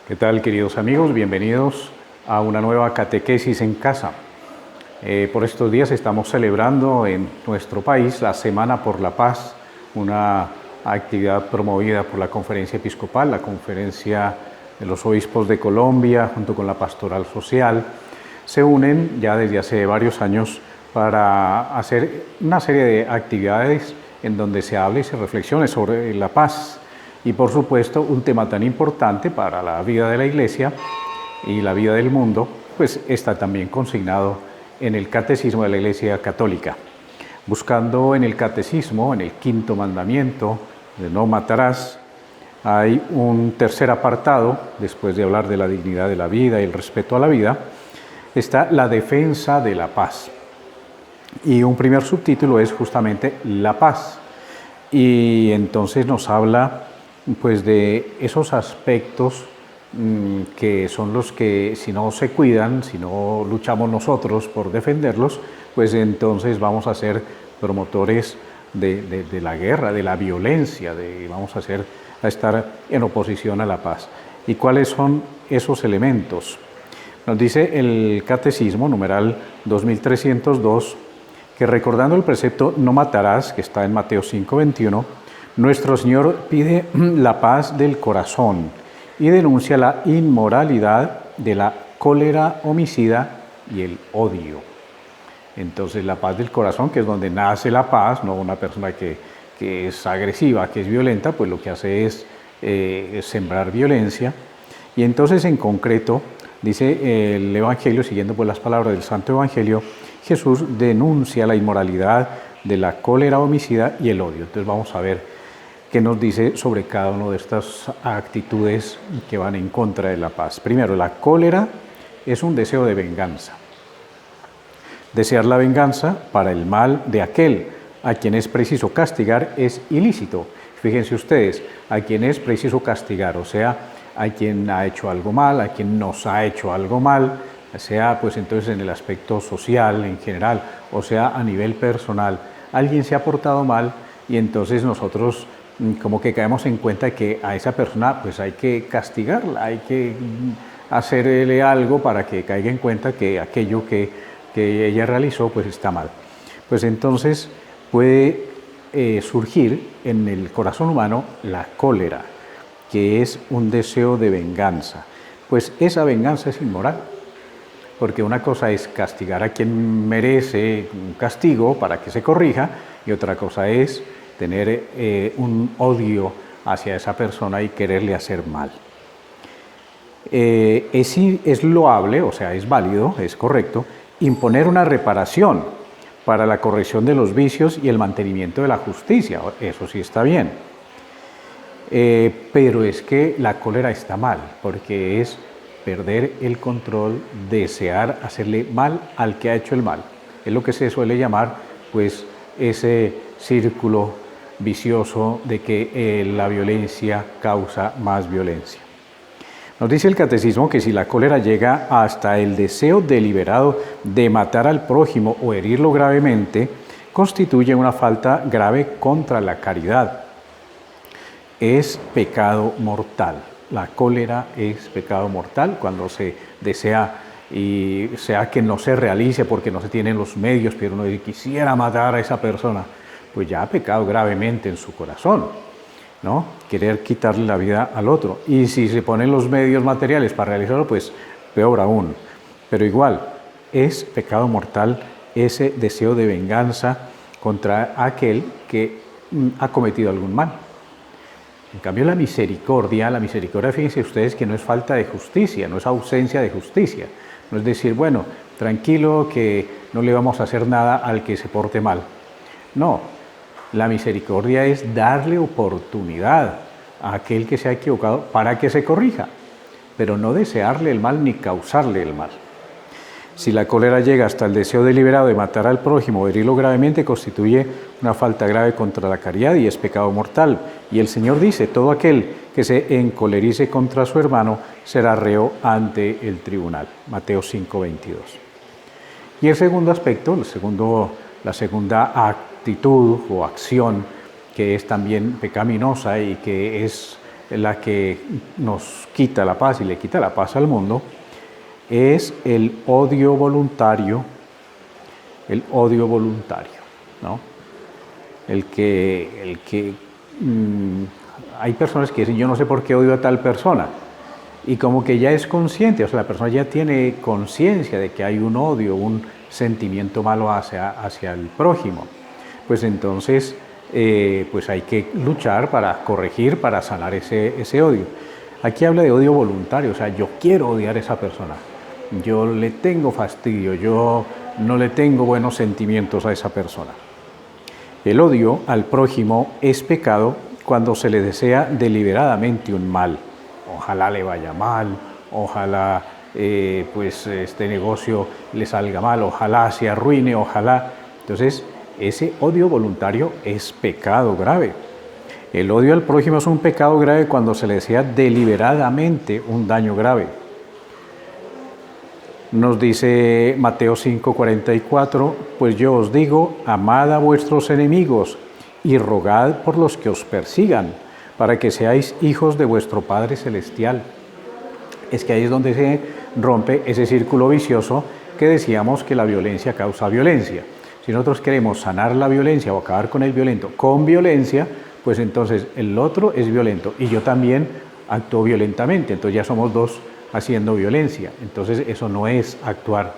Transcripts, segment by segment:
¿Qué tal, queridos amigos? Bienvenidos a una nueva catequesis en casa. Por estos días estamos celebrando en nuestro país la Semana por la Paz, una actividad promovida por la Conferencia Episcopal, la Conferencia de los Obispos de Colombia, junto con la Pastoral Social. Se unen ya desde hace varios años para hacer una serie de actividades en donde se hable y se reflexione sobre la paz. Y por supuesto, un tema tan importante para la vida de la Iglesia y la vida del mundo, pues está también consignado en el Catecismo de la Iglesia Católica. Buscando en el Catecismo, en el quinto mandamiento de no matarás, hay un tercer apartado, después de hablar de la dignidad de la vida y el respeto a la vida, está la defensa de la paz. Y un primer subtítulo es justamente la paz. Y entonces nos habla pues de esos aspectos que son los que si no se cuidan, si no luchamos nosotros por defenderlos, pues entonces vamos a ser promotores de la guerra, de la violencia, vamos a estar en oposición a la paz. ¿Y cuáles son esos elementos? Nos dice el Catecismo, numeral 2302, que recordando el precepto no matarás, que está en Mateo 5:21, nuestro Señor pide la paz del corazón y denuncia la inmoralidad de la cólera homicida y el odio. Entonces la paz del corazón, que es donde nace la paz, no una persona que es agresiva, que es violenta, pues lo que hace es sembrar violencia. Y entonces en concreto, dice el Evangelio, siguiendo pues las palabras del Santo Evangelio, Jesús denuncia la inmoralidad de la cólera homicida y el odio. Entonces vamos a ver qué nos dice sobre cada una de estas actitudes que van en contra de la paz. Primero, la cólera es un deseo de venganza. Desear la venganza para el mal de aquel a quien es preciso castigar es ilícito. Fíjense ustedes, a quien es preciso castigar, o sea, a quien ha hecho algo mal, a quien nos ha hecho algo mal, sea pues entonces en el aspecto social en general, o sea a nivel personal. Alguien se ha portado mal y entonces nosotros como que caemos en cuenta que a esa persona pues hay que castigarla, hay que hacerle algo para que caiga en cuenta que aquello que ella realizó pues está mal. Pues entonces puede surgir en el corazón humano la cólera, que es un deseo de venganza. Pues esa venganza es inmoral, porque una cosa es castigar a quien merece un castigo para que se corrija y otra cosa es tener un odio hacia esa persona y quererle hacer mal. Es loable, o sea, es válido, es correcto, imponer una reparación para la corrección de los vicios y el mantenimiento de la justicia, eso sí está bien. Pero es que la cólera está mal, porque es perder el control, desear hacerle mal al que ha hecho el mal. Es lo que se suele llamar, pues, ese círculo vicioso de que la violencia causa más violencia. Nos dice el Catecismo que si la cólera llega hasta el deseo deliberado de matar al prójimo o herirlo gravemente, constituye una falta grave contra la caridad. Es pecado mortal. La cólera es pecado mortal cuando se desea y sea que no se realice porque no se tienen los medios, pero uno quisiera matar a esa persona, pues ya ha pecado gravemente en su corazón, ¿no? Querer quitarle la vida al otro. Y si se ponen los medios materiales para realizarlo, pues peor aún. Pero igual, es pecado mortal ese deseo de venganza contra aquel que ha cometido algún mal. En cambio, la misericordia, fíjense ustedes que no es falta de justicia, no es ausencia de justicia. No es decir, bueno, tranquilo que no le vamos a hacer nada al que se porte mal. No, la misericordia es darle oportunidad a aquel que se ha equivocado para que se corrija, pero no desearle el mal ni causarle el mal. Si la cólera llega hasta el deseo deliberado de matar al prójimo o herirlo gravemente, constituye una falta grave contra la caridad y es pecado mortal. Y el Señor dice, todo aquel que se encolerice contra su hermano será reo ante el tribunal. Mateo 5:22. Y el segundo aspecto, la segunda actitud o acción que es también pecaminosa y que es la que nos quita la paz y le quita la paz al mundo, es el odio voluntario, ¿no? Hay personas que dicen, yo no sé por qué odio a tal persona, y como que ya es consciente, o sea, la persona ya tiene conciencia de que hay un odio, un sentimiento malo hacia el prójimo. Pues entonces, pues hay que luchar para corregir, para sanar ese odio. Aquí habla de odio voluntario, o sea, yo quiero odiar a esa persona, yo le tengo fastidio, yo no le tengo buenos sentimientos a esa persona. El odio al prójimo es pecado cuando se le desea deliberadamente un mal. Ojalá le vaya mal, ojalá pues este negocio le salga mal, ojalá se arruine, ojalá. Entonces, ese odio voluntario es pecado grave. El odio al prójimo es un pecado grave cuando se le desea deliberadamente un daño grave. Nos dice Mateo 5:44, pues yo os digo, amad a vuestros enemigos y rogad por los que os persigan, para que seáis hijos de vuestro Padre Celestial. Es que ahí es donde se rompe ese círculo vicioso que decíamos que la violencia causa violencia. Si nosotros queremos sanar la violencia o acabar con el violento con violencia, pues entonces el otro es violento y yo también actúo violentamente, entonces ya somos dos haciendo violencia. Entonces eso no es actuar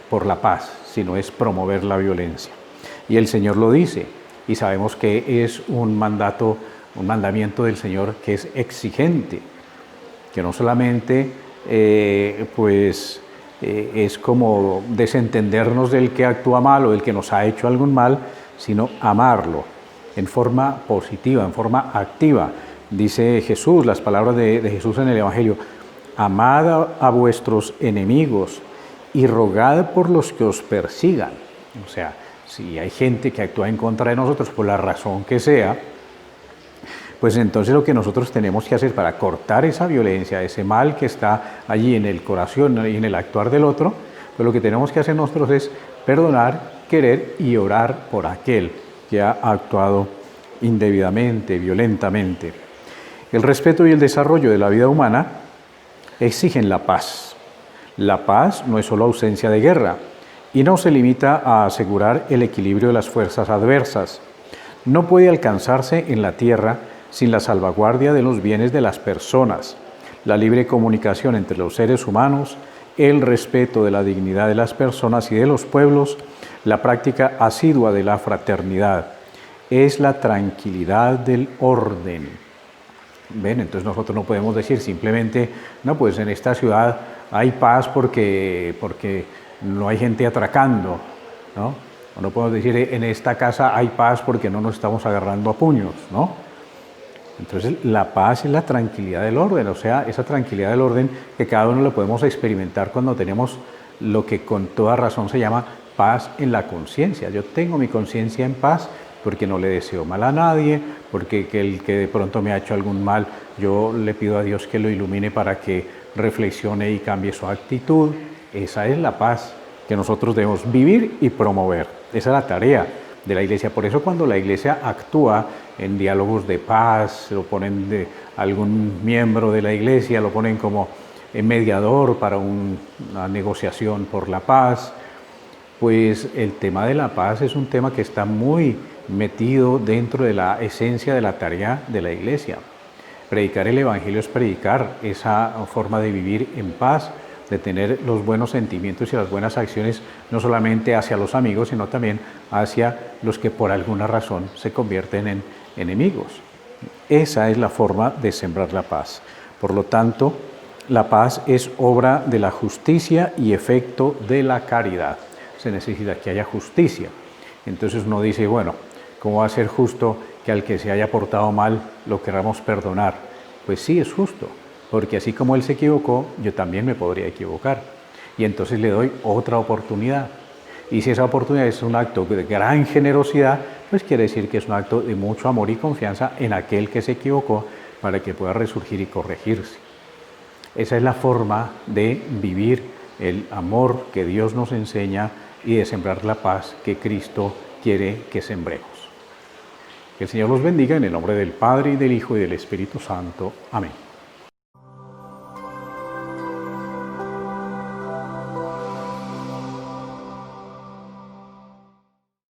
por la paz, sino es promover la violencia. Y el Señor lo dice, y sabemos que es un mandamiento del Señor que es exigente, que no solamente es como desentendernos del que actúa mal o del que nos ha hecho algún mal, sino amarlo en forma positiva, en forma activa. Dice Jesús, las palabras de Jesús en el Evangelio, amad a vuestros enemigos y rogad por los que os persigan. O sea, si hay gente que actúa en contra de nosotros por la razón que sea, pues entonces lo que nosotros tenemos que hacer para cortar esa violencia, ese mal que está allí en el corazón y en el actuar del otro, pues lo que tenemos que hacer nosotros es perdonar, querer y orar por aquel que ha actuado indebidamente, violentamente. El respeto y el desarrollo de la vida humana exigen la paz. La paz no es solo ausencia de guerra y no se limita a asegurar el equilibrio de las fuerzas adversas. No puede alcanzarse en la tierra sin la salvaguardia de los bienes de las personas, la libre comunicación entre los seres humanos, el respeto de la dignidad de las personas y de los pueblos, la práctica asidua de la fraternidad. Es la tranquilidad del orden. ¿Ven? Entonces nosotros no podemos decir simplemente, no, pues en esta ciudad hay paz porque no hay gente atracando, ¿no? O no podemos decir, en esta casa hay paz porque no nos estamos agarrando a puños, ¿no? Entonces la paz es la tranquilidad del orden, o sea, esa tranquilidad del orden que cada uno lo podemos experimentar cuando tenemos lo que con toda razón se llama paz en la conciencia. Yo tengo mi conciencia en paz porque no le deseo mal a nadie, porque el que de pronto me ha hecho algún mal, yo le pido a Dios que lo ilumine para que reflexione y cambie su actitud. Esa es la paz que nosotros debemos vivir y promover. Esa es la tarea de la Iglesia. Por eso cuando la Iglesia actúa en diálogos de paz, lo ponen de algún miembro de la Iglesia, lo ponen como mediador para una negociación por la paz, pues el tema de la paz es un tema que está muy metido dentro de la esencia de la tarea de la Iglesia. Predicar el Evangelio es predicar esa forma de vivir en paz, de tener los buenos sentimientos y las buenas acciones, no solamente hacia los amigos, sino también hacia los que por alguna razón se convierten en enemigos. Esa es la forma de sembrar la paz. Por lo tanto, la paz es obra de la justicia y efecto de la caridad. Se necesita que haya justicia. Entonces uno dice, bueno, ¿cómo va a ser justo que al que se haya portado mal lo queramos perdonar? Pues sí, es justo, porque así como él se equivocó, yo también me podría equivocar. Y entonces le doy otra oportunidad. Y si esa oportunidad es un acto de gran generosidad, pues quiere decir que es un acto de mucho amor y confianza en aquel que se equivocó para que pueda resurgir y corregirse. Esa es la forma de vivir el amor que Dios nos enseña y de sembrar la paz que Cristo quiere que sembremos. Que el Señor los bendiga en el nombre del Padre, y del Hijo, y del Espíritu Santo. Amén.